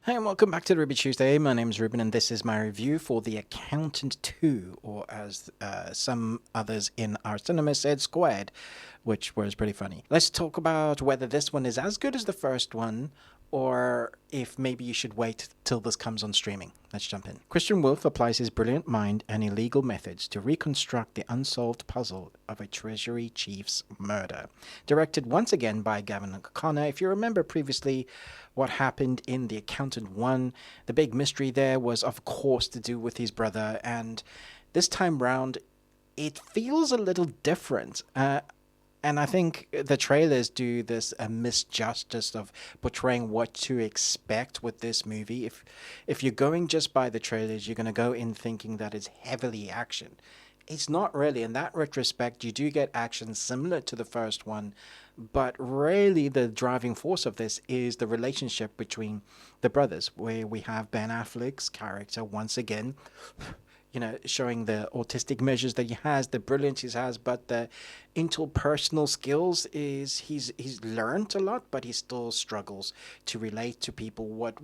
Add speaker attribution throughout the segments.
Speaker 1: Hi and welcome back to the Ruby Tuesday. My name is Ruben and this is my review for The Accountant 2, or as some others in our cinema said, Squared, which was pretty funny. Let's talk about whether this one is as good as the first one, or if maybe you should wait till this comes on streaming. Let's jump in. Christian Wolff applies his brilliant mind and illegal methods to reconstruct the unsolved puzzle of a Treasury chief's murder. Directed once again by Gavin O'Connor. If you remember previously what happened in The Accountant 1, the big mystery there was, of course, to do with his brother, and this time round, it feels a little different. And I think the trailers do this a misjustice of portraying what to expect with this movie. If you're going just by the trailers, you're going to go in thinking that it's heavily action. It's not really. In that retrospect, you do get action similar to the first one, but really the driving force of this is the relationship between the brothers, where we have Ben Affleck's character once again, showing the autistic measures that he has, the brilliance he has, but the interpersonal skills is he's learned a lot, but he still struggles to relate to people what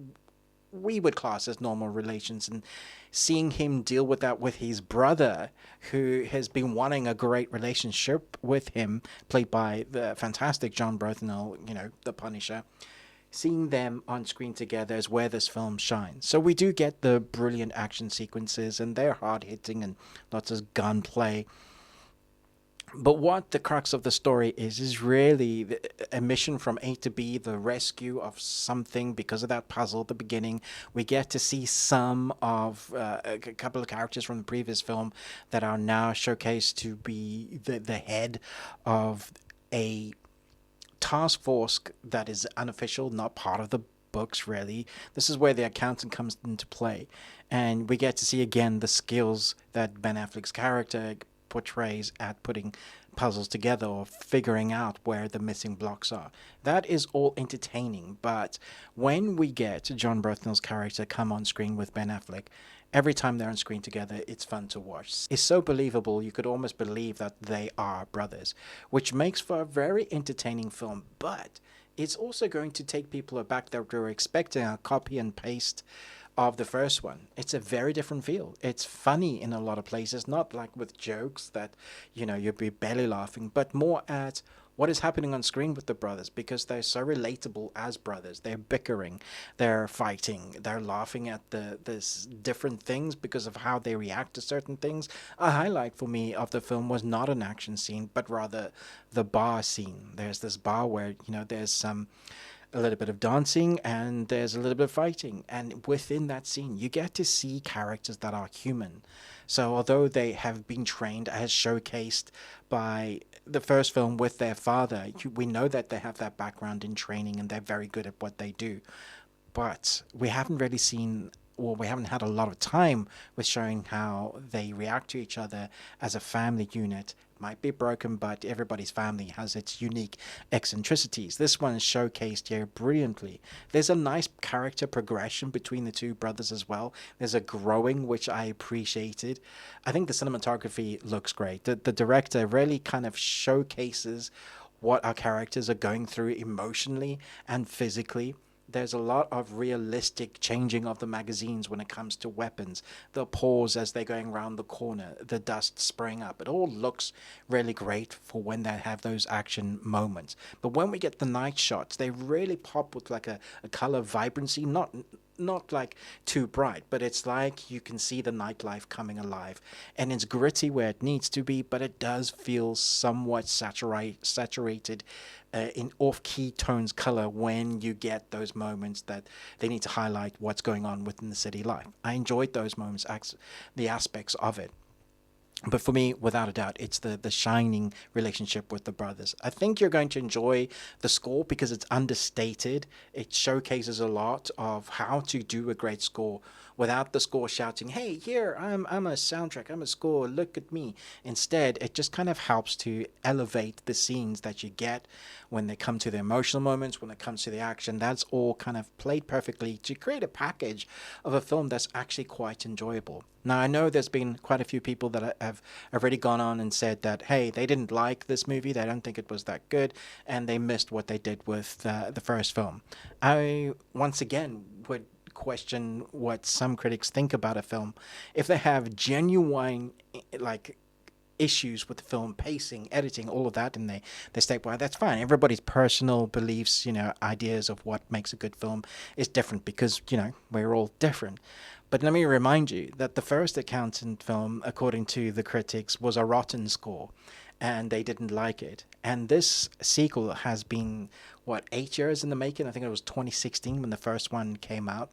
Speaker 1: we would class as normal relations, and seeing him deal with that with his brother, who has been wanting a great relationship with him, played by the fantastic Jon Bernthal, the Punisher. Seeing them on screen together is where this film shines. So we do get the brilliant action sequences, and they're hard hitting and lots of gunplay. But what the crux of the story is really a mission from A to B, the rescue of something because of that puzzle at the beginning. We get to see some of a couple of characters from the previous film that are now showcased to be the head of a task force that is unofficial, not part of the books really. This is where the accountant comes into play, and we get to see again the skills that Ben Affleck's character portrays at putting puzzles together or figuring out where the missing blocks are. That is all entertaining, but when we get Jon Bernthal's character come on screen with Ben Affleck, every time they're on screen together, it's fun to watch. It's so believable, you could almost believe that they are brothers, which makes for a very entertaining film, but it's also going to take people aback that were expecting a copy and paste of the first one. It's a very different feel. It's funny in a lot of places, not like with jokes that, you'll be barely laughing, but more at what is happening on screen with the brothers, because they're so relatable as brothers. They're bickering, they're fighting, they're laughing at this different things because of how they react to certain things. A highlight for me of the film was not an action scene, but rather the bar scene. There's this bar where, there's some a little bit of dancing and there's a little bit of fighting, and within that scene you get to see characters that are human. So although they have been trained as showcased by the first film with their father, we know that they have that background in training and they're very good at what they do, but we haven't really seen, well, we haven't had a lot of time with showing how they react to each other as a family unit. Might be broken, but everybody's family has its unique eccentricities. This one is showcased here brilliantly. There's a nice character progression between the two brothers as well. There's a growing, which I appreciated. I think the cinematography looks great. The director really kind of showcases what our characters are going through emotionally and physically. There's a lot of realistic changing of the magazines when it comes to weapons. The pause as they're going around the corner, the dust spraying up. It all looks really great for when they have those action moments. But when we get the night shots, they really pop with like a color vibrancy, not like too bright, but it's like you can see the nightlife coming alive, and it's gritty where it needs to be, but it does feel somewhat saturated in off-key tones color when you get those moments that they need to highlight what's going on within the city life. I enjoyed those moments, the aspects of it. But for me, without a doubt, it's the shining relationship with the brothers. I think you're going to enjoy the score because it's understated. It showcases a lot of how to do a great score without the score shouting, "Hey, here, I'm a soundtrack, I'm a score, look at me." Instead, it just kind of helps to elevate the scenes that you get when they come to the emotional moments, when it comes to the action. That's all kind of played perfectly to create a package of a film that's actually quite enjoyable. Now, I know there's been quite a few people that have already gone on and said that, hey, they didn't like this movie, they don't think it was that good, and they missed what they did with the first film. I, once again, would question what some critics think about a film. If they have genuine, like, issues with the film, pacing, editing, all of that, and they state why, that's fine. Everybody's personal beliefs, ideas of what makes a good film is different because, we're all different. But let me remind you that the first Accountant film, according to the critics, was a rotten score, and they didn't like it. And this sequel has been, 8 years in the making? I think it was 2016 when the first one came out.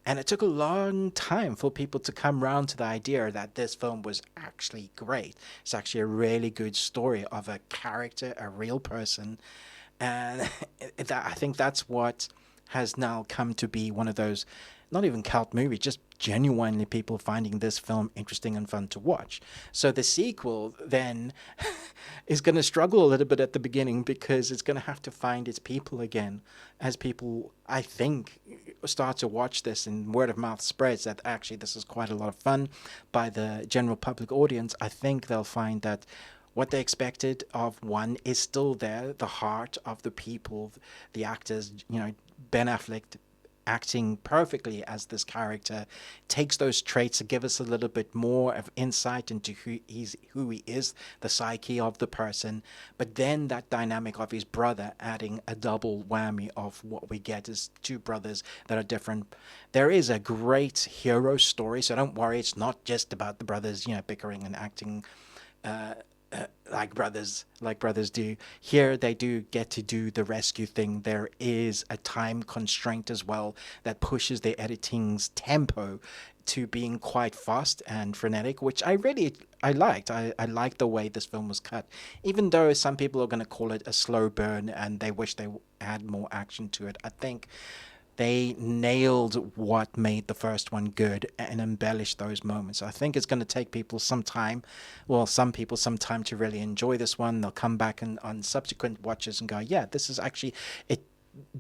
Speaker 1: And it took a long time for people to come around to the idea that this film was actually great. It's actually a really good story of a character, a real person. And I think that's what has now come to be one of those, not even cult movies, just genuinely people finding this film interesting and fun to watch. So the sequel then is going to struggle a little bit at the beginning because it's going to have to find its people again, as people, I think, start to watch this and word of mouth spreads that actually this is quite a lot of fun by the general public audience. I think they'll find that what they expected of one is still there, the heart of the people, the actors, Ben Affleck acting perfectly as this character, takes those traits to give us a little bit more of insight into who he is, the psyche of the person. But then that dynamic of his brother adding a double whammy of what we get is two brothers that are different. There is a great hero story, so don't worry, it's not just about the brothers, bickering and acting like brothers do. Here they do get to do the rescue thing. There is a time constraint as well that pushes the editing's tempo to being quite fast and frenetic, which I liked. I liked the way this film was cut, even though some people are going to call it a slow burn and they wish they had more action to it. I think they nailed what made the first one good and embellished those moments. I think it's going to take people some time, some people some time to really enjoy this one. They'll come back on subsequent watches and go, yeah, this is actually, it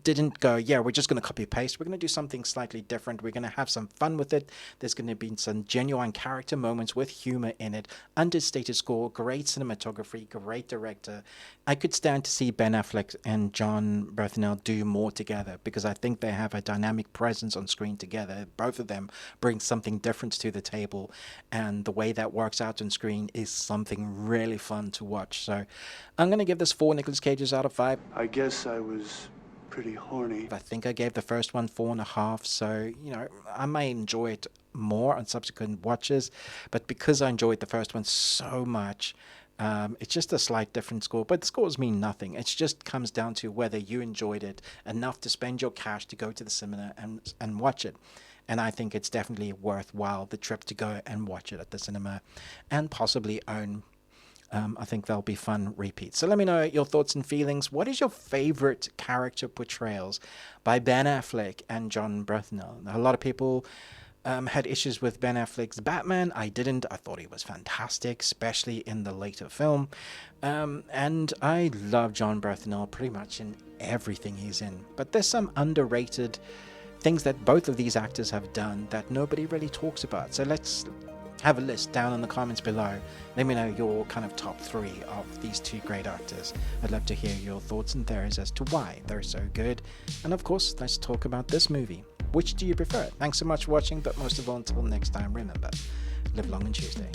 Speaker 1: didn't go, yeah, we're just going to copy paste. We're going to do something slightly different. We're going to have some fun with it. There's going to be some genuine character moments with humor in it. Understated score, great cinematography, great director. I could stand to see Ben Affleck and Jon Bernthal do more together because I think they have a dynamic presence on screen together. Both of them bring something different to the table, and the way that works out on screen is something really fun to watch. So I'm going to give this 4 Nicolas Cages out of 5.
Speaker 2: I guess I was pretty horny.
Speaker 1: I think I gave the first one 4.5, so I may enjoy it more on subsequent watches, but because I enjoyed the first one so much, it's just a slight different score, but the scores mean nothing. It just comes down to whether you enjoyed it enough to spend your cash to go to the cinema and watch it. And I think it's definitely worthwhile the trip to go and watch it at the cinema and possibly own. I think they'll be fun repeats. So let me know your thoughts and feelings. What is your favorite character portrayals by Ben Affleck and Jon Bernthal? A lot of people had issues with Ben Affleck's Batman. I didn't. I thought he was fantastic, especially in the later film. And I love Jon Bernthal pretty much in everything he's in. But there's some underrated things that both of these actors have done that nobody really talks about. So let's have a list down in the comments below. Let me know your kind of top 3 of these two great actors. I'd love to hear your thoughts and theories as to why they're so good. And of course, let's talk about this movie. Which do you prefer? Thanks so much for watching, but most of all, until next time, remember, live long and Tuesday.